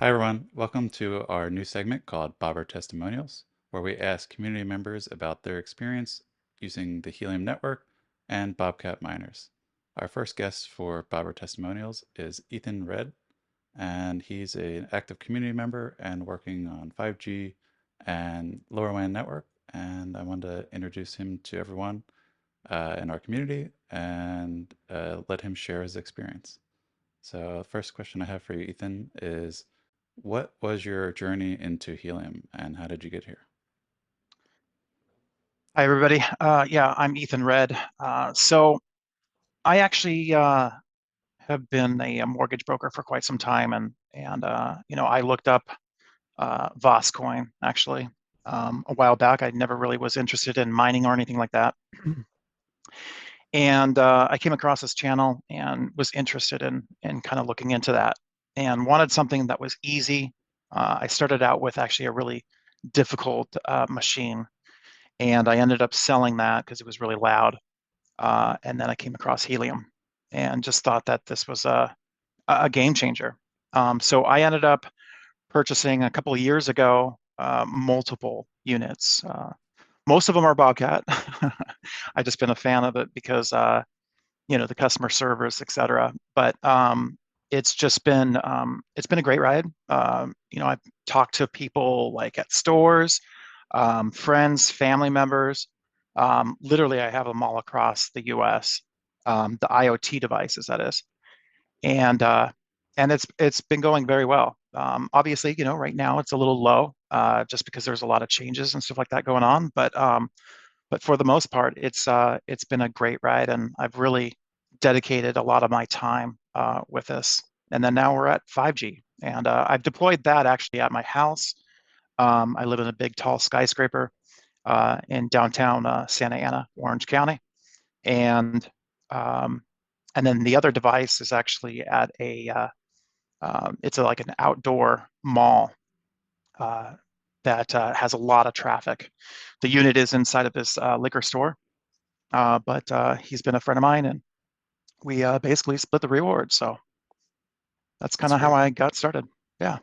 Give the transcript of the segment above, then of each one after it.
Hi, everyone. Welcome to our new segment called Bobber Testimonials, where we ask community members about their experience using the Helium network and Bobcat miners. Our first guest for Bobber Testimonials is Ethan Red, and he's an active community member and working on 5G and LoRaWAN network. And I wanted to introduce him to everyone in our community and let him share his experience. So, the first question I have for you, Ethan, is what was your journey into helium and how did you get here? Hi, everybody. Yeah, I'm Ethan Red. So I actually have been a mortgage broker for quite some time, and I looked up Voscoin actually a while back. I never really was interested in mining or anything like that, and I came across this channel and was interested in kind of looking into that, and wanted something that was easy. I started out with actually a really difficult machine, and I ended up selling that because it was really loud. And then I came across Helium and just thought that this was a game changer. So I ended up purchasing a couple of years ago multiple units. Most of them are Bobcat. I just been a fan of it because the customer service, et cetera. But it's been a great ride. I've talked to people like at stores, friends, family members. Literally, I have them all across the U.S. The IoT devices, that is, and uh, and it's been going very well. Obviously, right now it's a little low, just because there's a lot of changes and stuff like that going on. But for the most part, it's been a great ride, and I've really dedicated a lot of my time with this. And then now we're at 5G, and I've deployed that actually at my house. I live in a big, tall skyscraper in downtown Santa Ana, Orange County, and um, and then the other device is actually at like an outdoor mall uh, that has a lot of traffic. The unit is inside of this liquor store, but he's been a friend of mine, and we basically split the reward. So that's kind That's of how great. I got started. Yeah,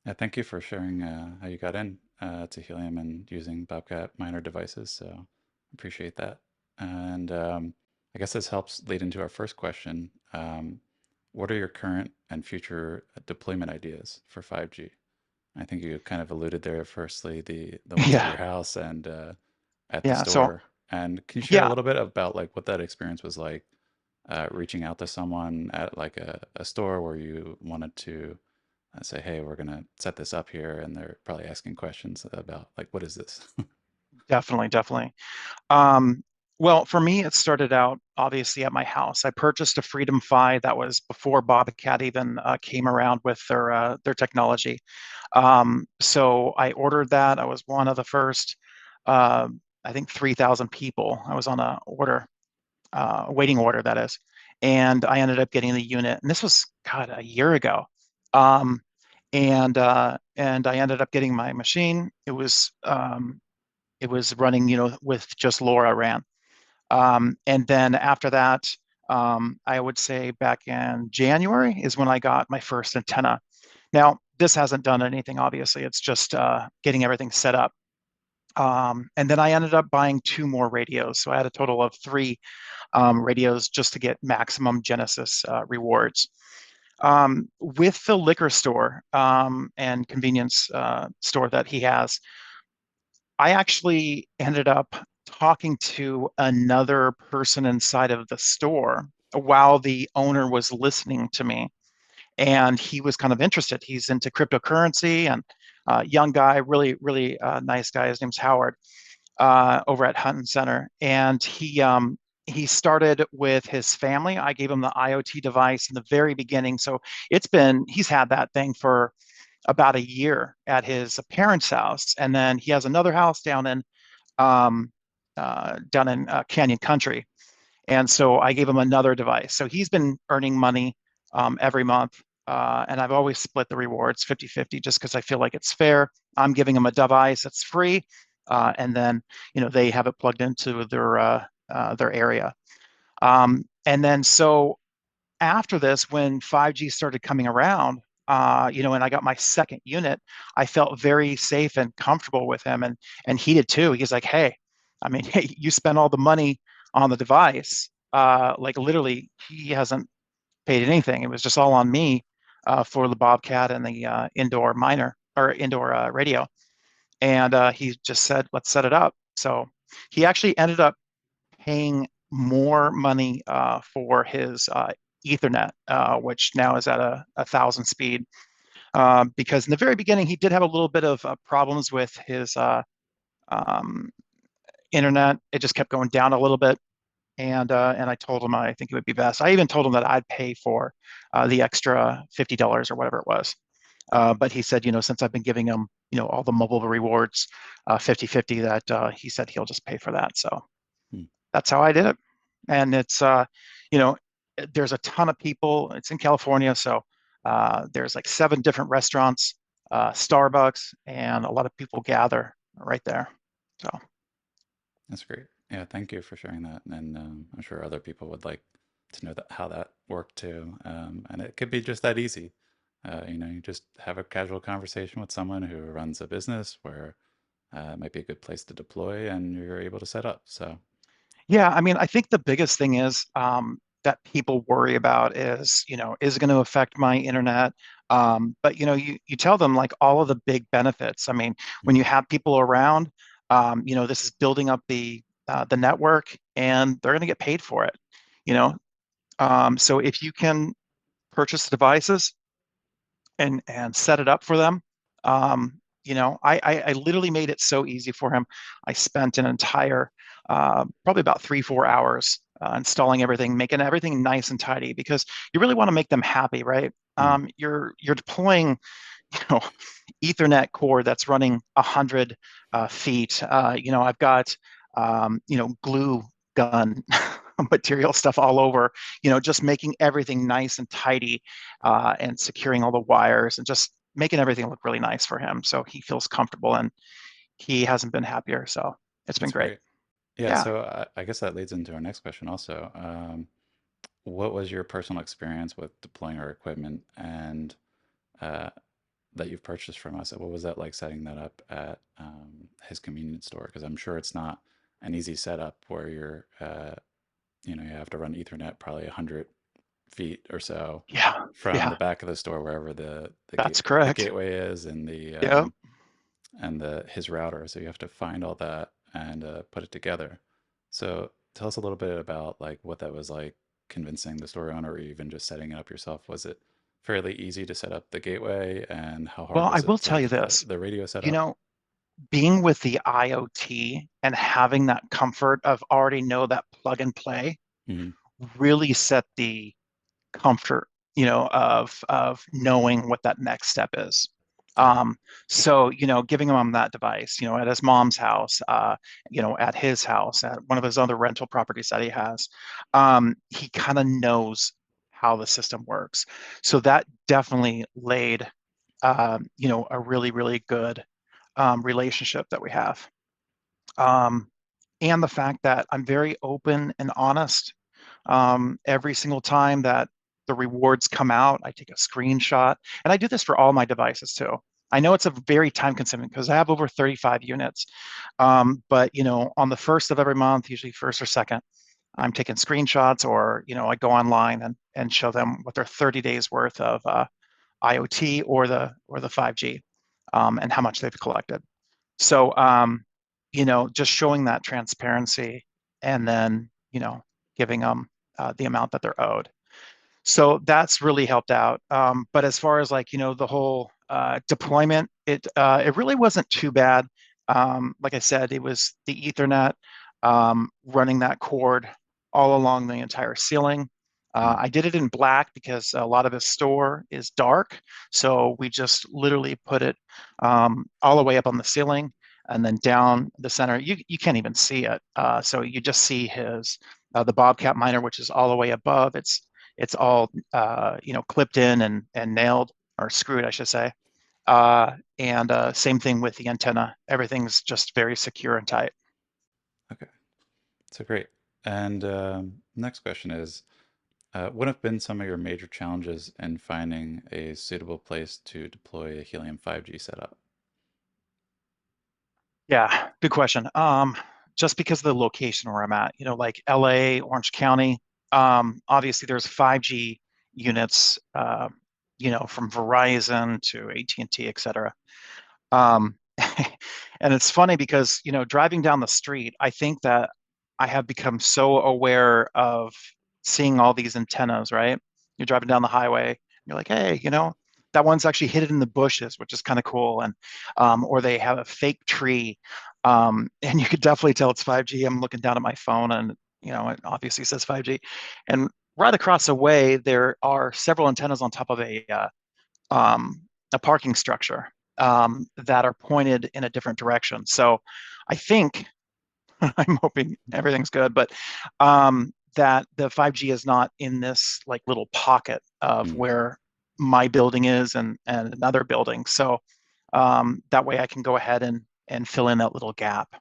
Yeah, thank you for sharing how you got in to helium and using Bobcat miner devices. So appreciate that. And I guess this helps lead into our first question. What are your current and future deployment ideas for 5G? I think you kind of alluded there. Firstly, the ones at yeah, your house and at the yeah. So store. And can you share a yeah, little bit about like what that experience was like, reaching out to someone at like a store where you wanted to say, "Hey, we're gonna set this up here," and they're probably asking questions about like, "What is this?" definitely, definitely. Um, well, for me, it started out obviously at my house. I purchased a Freedom Fi that was before Bobcat even came around with their technology. So I ordered that. I was one of the first, uh, I think 3,000 people. I was on a waiting order, that is, and I ended up getting the unit. And this was, God, a year ago. Um, and I ended up getting my machine. It was running, with just LoRaWAN. And then after that, I would say back in January is when I got my first antenna. Now, this hasn't done anything, obviously. It's just getting everything set up. And then I ended up buying two more radios. So I had a total of three radios just to get maximum Genesis rewards. With the liquor store and convenience store that he has, I actually ended up talking to another person inside of the store while the owner was listening to me. And he was kind of interested. He's into cryptocurrency and young guy, really, really nice guy. His name's Howard over at Hutton Center. And he started with his family. I gave him the IoT device in the very beginning. So he's had that thing for about a year at his parents' house, and then he has another house um, down in Canyon Country. And so I gave him another device. So he's been earning money every month. And I've always split the rewards 50-50 just because I feel like it's fair. I'm giving him a device that's free. And then, they have it plugged into their area. And then so after this, when 5G started coming around, and I got my second unit, I felt very safe and comfortable with him, and he did too. He's like, hey, I mean, hey, you spent all the money on the device. Like literally, he hasn't paid anything. It was just all on me for the Bobcat and the indoor miner or indoor radio. And he just said, let's set it up. So he actually ended up paying more money for his Ethernet, which now is at a thousand speed. Because in the very beginning, he did have a little bit of problems with his um, internet. It just kept going down a little bit. And I told him I think it would be best. I even told him that I'd pay for the extra $50 or whatever it was. But he said, since I've been giving him, all the mobile rewards, 50/50, that he said he'll just pay for that. So Hmm. that's how I did it. And it's, you know, there's a ton of people. It's in California, so there's like seven different restaurants, Starbucks, and a lot of people gather right there. So That's great. Yeah, thank you for sharing that. And I'm sure other people would like to know that how that worked too. And it could be just that easy. You just have a casual conversation with someone who runs a business where it might be a good place to deploy and you're able to set up. So, yeah, I mean, I think the biggest thing is that people worry about is, is it going to affect my internet? But you tell them like all of the big benefits. I mean, when mm, you have people around, this is building up the network, and they're going to get paid for it. You know, so if you can purchase the devices and set it up for them. I literally made it so easy for him. I spent an entire probably about 3 4 hours installing everything, making everything nice and tidy because you really want to make them happy, right? mm, You're deploying, you know, Ethernet cord that's running 100 feet. I've got, glue gun material stuff all over, just making everything nice and tidy and securing all the wires and just making everything look really nice for him. So he feels comfortable and he hasn't been happier. So it's been that's great. great. Yeah, Yeah. so I guess that leads into our next question also. What was your personal experience with deploying our equipment and uh, that you've purchased from us? What was that like setting that up at his convenience store? Because I'm sure it's not an easy setup where you have to run Ethernet probably 100 feet or so Yeah. from the Yeah. back of the store, wherever That's the correct. gateway is and the Yep. his router. So you have to find all that and put it together. So tell us a little bit about like what that was like convincing the store owner or even just setting it up yourself. Was it fairly easy to set up the gateway and how hard Well, I was will it to tell you get this, the radio set you up? know, being with the IoT and having that comfort of already know that plug and play Hmm. really set the comfort, of knowing what that next step is. Yeah. Um, so, giving him that device, at his mom's house, at his house, at one of his other rental properties that he has, he kind of knows how the system works. So that definitely laid, a really, really good relationship that we have. Um, and the fact that I'm very open and honest every single time that the rewards come out, I take a screenshot. And I do this for all my devices too. I know it's a very time consuming because I have over 35 units. But on the first of every month, usually first or second, I'm taking screenshots or, I go online and show them what their 30 days worth of IoT or the 5G and how much they've collected. So, just showing that transparency and then, giving them the amount that they're owed. So that's really helped out. But as far as like, the whole deployment, it really wasn't too bad. Like I said, it was the Ethernet running that cord all along the entire ceiling. Mm. I did it in black because a lot of the store is dark. So we just literally put it all the way up on the ceiling and then down the center. You can't even see it. So you just see the Bobcat miner, which is all the way above. It's all clipped in and nailed or screwed, I should say. And same thing with the antenna. Everything's just very secure and tight. Okay. So great. And next question is, What have been some of your major challenges in finding a suitable place to deploy a Helium 5G setup? Yeah, good question. Just because of the location where I'm at, like LA, Orange County, obviously there's 5G units, from Verizon to AT&T, et cetera. Um, and it's funny because, driving down the street, I think that I have become so aware of seeing all these antennas, right? You're driving down the highway, you're like, hey, that one's actually hidden in the bushes, which is kind of cool. And or they have a fake tree. And you could definitely tell it's 5G. I'm looking down at my phone and it obviously says 5G. And right across the way, there are several antennas on top of um, a parking structure that are pointed in a different direction. So I think I'm hoping everything's good, but that the 5G is not in this like little pocket of Mm, where my building is and another building. So that way I can go ahead and fill in that little gap.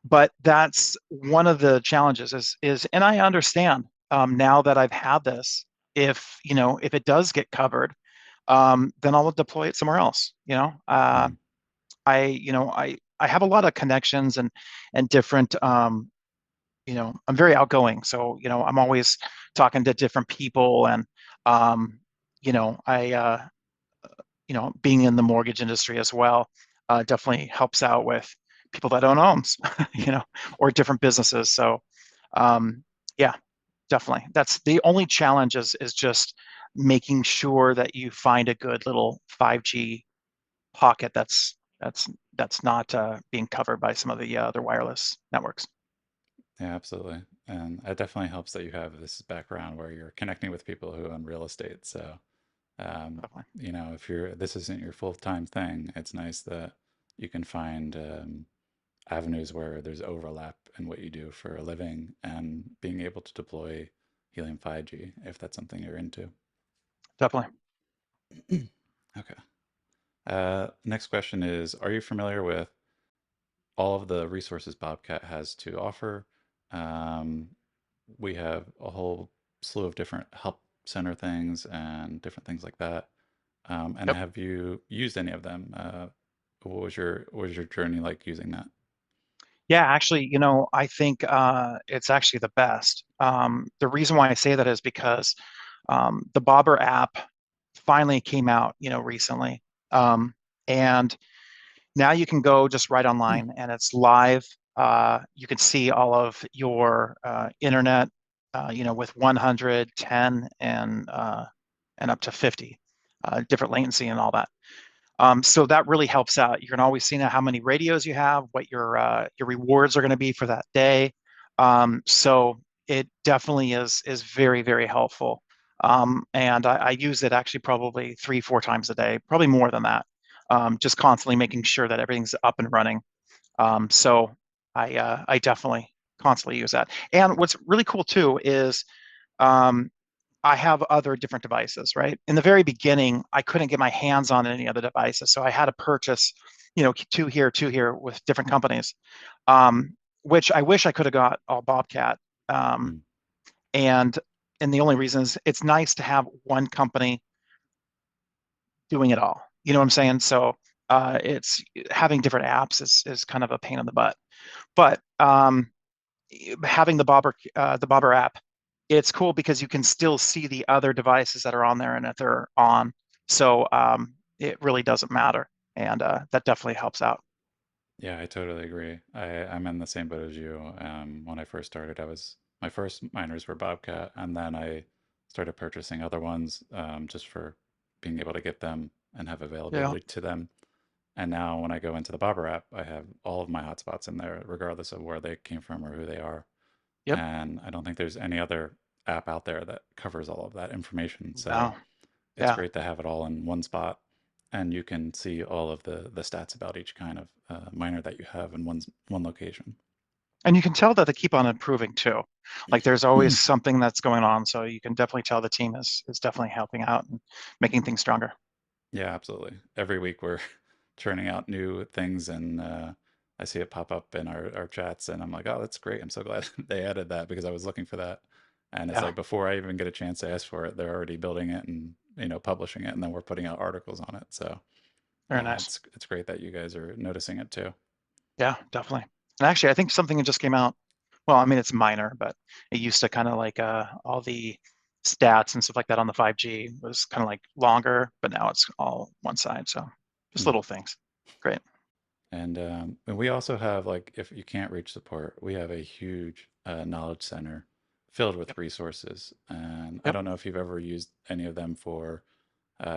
But that's one of the challenges and I understand now that I've had this, if it does get covered, then I'll deploy it somewhere else. mm. I have a lot of connections and different. I'm very outgoing, so I'm always talking to different people, and I being in the mortgage industry as well definitely helps out with people that own homes, or different businesses. So um, yeah, definitely. That's the only challenge is just making sure that you find a good little 5G pocket that's that's not being covered by some of the other wireless networks. Yeah, absolutely. And it definitely helps that you have this background where you're connecting with people who own real estate. So, Definitely. if this isn't your full-time thing, it's nice that you can find avenues where there's overlap in what you do for a living and being able to deploy Helium 5G if that's something you're into. Definitely. Okay. Next question is, are you familiar with all of the resources Bobcat has to offer? Um, we have a whole slew of different help center things and different things like that. And Yep. have you used any of them? What was your journey like using that? Yeah, actually, I think it's actually the best. The reason why I say that is because the Bobber app finally came out, recently. And now you can go just right online and it's live. You can see all of your internet, with 100, 10, and up to 50, different latency and all that. So that really helps out. You can always see now how many radios you have, what your rewards are going to be for that day. So it definitely is very, very helpful. And I use it actually probably 3, 4 times a day, probably more than that. Just constantly making sure that everything's up and running. So I definitely constantly use that. And what's really cool too is um, I have other different devices, right? In the very beginning, I couldn't get my hands on any other devices, so I had to purchase, two here with different companies, which I wish I could have got all Bobcat. Um, Mm. and and the only reason is it's nice to have one company doing it all. You know what I'm saying? So it's having different apps is kind of a pain in the butt. But having the Bobber app, it's cool because you can still see the other devices that are on there and if they're on. So it really doesn't matter, and that definitely helps out. Yeah, I totally agree. I'm in the same boat as you. When I first started, my first miners were Bobcat, and then I started purchasing other ones just for being able to get them and have Yeah. availability to them. And now when I go into the Bobber app, I have all of my hotspots in there, regardless of where they came from or who they are. Yep. And I don't think there's any other app out there that covers all of that information. So No. it's Yeah. great to have it all in one spot, and you can see all of the stats about each kind of miner that you have in one location. And you can tell that they keep on improving too. Like there's always something that's going on, so you can definitely tell the team is definitely helping out and making things stronger. Yeah, absolutely. Every week we're churning out new things, and I see it pop up in our chats, and I'm like, oh, that's great. I'm so glad they added that because I was looking for that. And it's Yeah, like before I even get a chance to ask for it, they're already building it and publishing it, and then we're putting out articles on it. So very nice. it's great that you guys are noticing it too. Yeah, definitely. And actually, I think something that just came out. Well, I mean, it's minor, but it used to kind of like all the stats and stuff like that on the 5G was kind of like longer, but now it's all one side. So just Mm. little things. Great. And we also have, like, if you can't reach support, we have a huge knowledge center filled with Yep. resources. And I Yep. don't know if you've ever used any of them for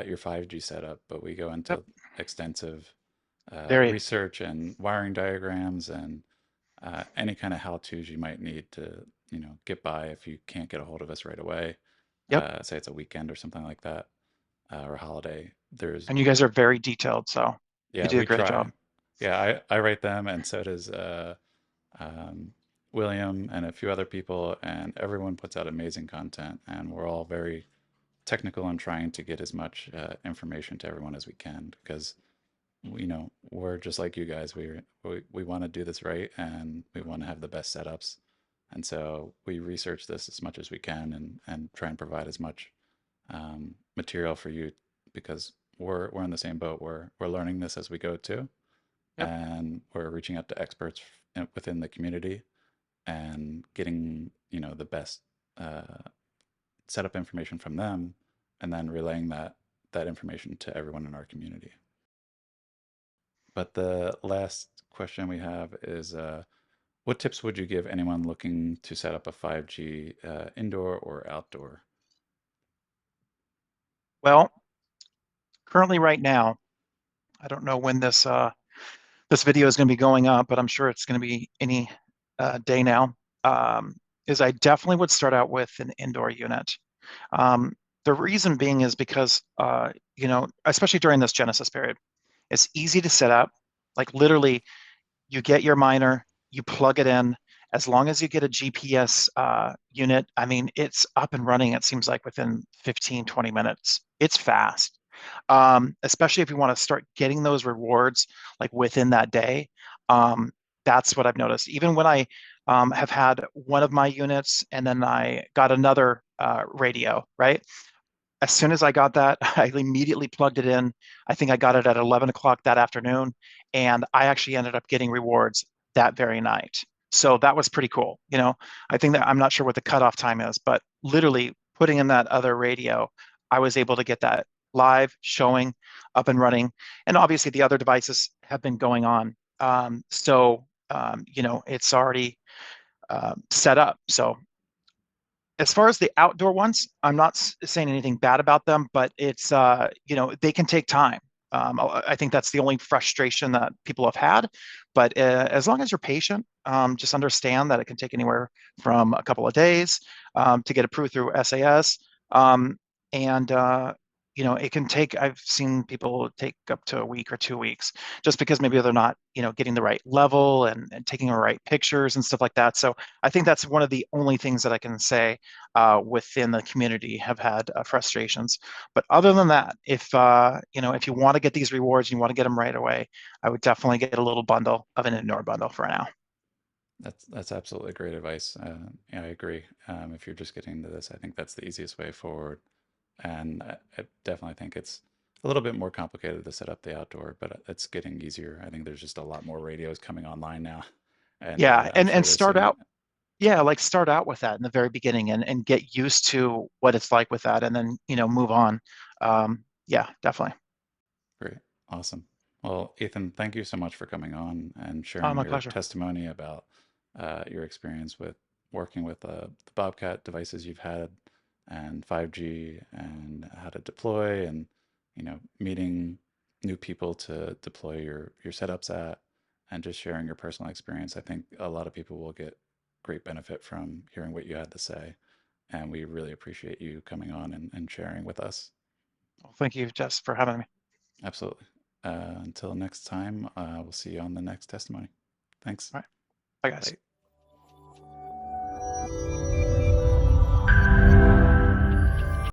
your 5G setup, but we go Yep. into extensive Very. research and wiring diagrams and any kind of how-tos you might need to, get by if you can't get a hold of us right away. Yep. Say it's a weekend or something like that, or a holiday. There's And you guys are very detailed, so you Yeah, do a we great try. job. Yeah, I write them, and so does um, William and a few other people, and everyone puts out amazing content, and we're all very technical and trying to get as much information to everyone as we can because we're just like you guys. We want to do this right, and we want to have the best setups, and so we research this as much as we can, and try and provide as much material for you because we're in the same boat. We're learning this as we go too, Yep. and we're reaching out to experts within the community and getting the best uh, setup information from them, and then relaying that information to everyone in our community. But the last question we have is, what tips would you give anyone looking to set up a 5G indoor or outdoor? Well, currently right now, I don't know when this video is going to be going up, but I'm sure it's going to be any day now. Is I definitely would start out with an indoor unit. Um, the reason being is because especially during this Genesis period, it's easy to set up. Like literally, you get your miner, you plug it in. As long as you get a GPS unit, I mean, it's up and running, it seems like within 15, 20 minutes. It's fast. Especially if you want to start getting those rewards like within that day. Um, that's what I've noticed. Even when I have had one of my units and then I got another radio, right? As soon as I got that, I immediately plugged it in. I think I got it at 11 o'clock that afternoon, and I actually ended up getting rewards that very night. So that was pretty cool. I think that I'm not sure what the cutoff time is, but literally putting in that other radio, I was able to get that live showing up and running. And obviously the other devices have been going on. It's already set up. So as far as the outdoor ones, I'm not saying anything bad about them, but it's they can take time. I think that's the only frustration that people have had. But as long as you're patient, just understand that it can take anywhere from a couple of days to get approved through SAS. And it can take, I've seen people take up to a week or 2 weeks just because maybe they're not, getting the right level and taking the right pictures and stuff like that. So I think that's one of the only things that I can say within the community have had frustrations. But other than that, if you want to get these rewards, you want to get them right away, I would definitely get a little bundle of an indoor bundle for now. That's absolutely great advice. Yeah, I agree. If you're just getting into this, I think that's the easiest way forward. And I definitely think it's a little bit more complicated to set up the outdoor, but it's getting easier. I think there's just a lot more radios coming online now, and Yeah, I'm sure and they're start seeing it. out, yeah, like start out with that in the very beginning and get used to what it's like with that, and then move on. Yeah, definitely. Great. Awesome. Well, Ethan, thank you so much for coming on and Oh, sharing my your pleasure. testimony about your experience with working with the Bobcat devices you've had and 5G and how to deploy and, meeting new people to deploy your setups at and just sharing your personal experience. I think a lot of people will get great benefit from hearing what you had to say. And we really appreciate you coming on and sharing with us. Well, thank you, Jess, for having me. Absolutely. Until next time, we'll see you on the next testimony. Thanks. All right, bye, guys. Bye.